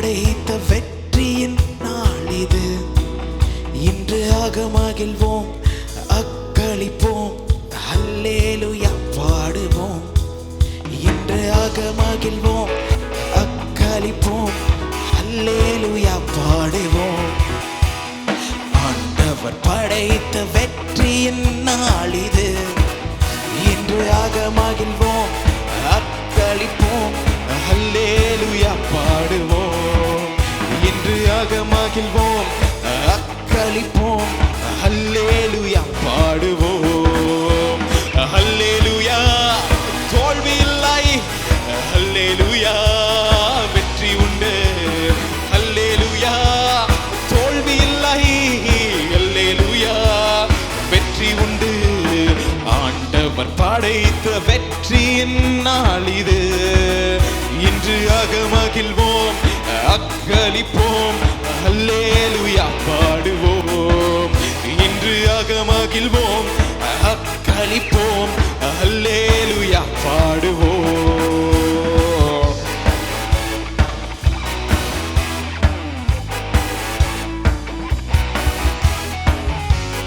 படைத்த வெற்றியின் நாள் இது. இன்று மகிழ்வோம், அக்களிப்போம், அல்லேலூயா பாடுவோம். இன்று மகிழ்வோம், அக்களிப்போம், அல்லேலூயா பாடுவோம். ஆண்டவர் படைத்த வெற்றியின் நாள் இது. இன்று மகிழ்வோம், அக்களிப்போம், அல்லேலூயா பாடுவோம். இன்று மகிழ்வோம், அக்களிப்போம், அல்லேலூயா பாடுவோம். அல்லேலூயா தோல்வி இல்லை, அல்லேலூயா வெற்றி உண்டு. அல்லேலூயா தோல்வி இல்லை, அல்லேலூயா வெற்றி உண்டு. ஆண்டவர் படைத்த வெற்றியின் நாள் இது. இன்று மகிழ்வோம், அக்களிப்போம், அல்லேலூயா பாடுவோம். இன்று மகிழ்வோம், அக்களிப்போம்,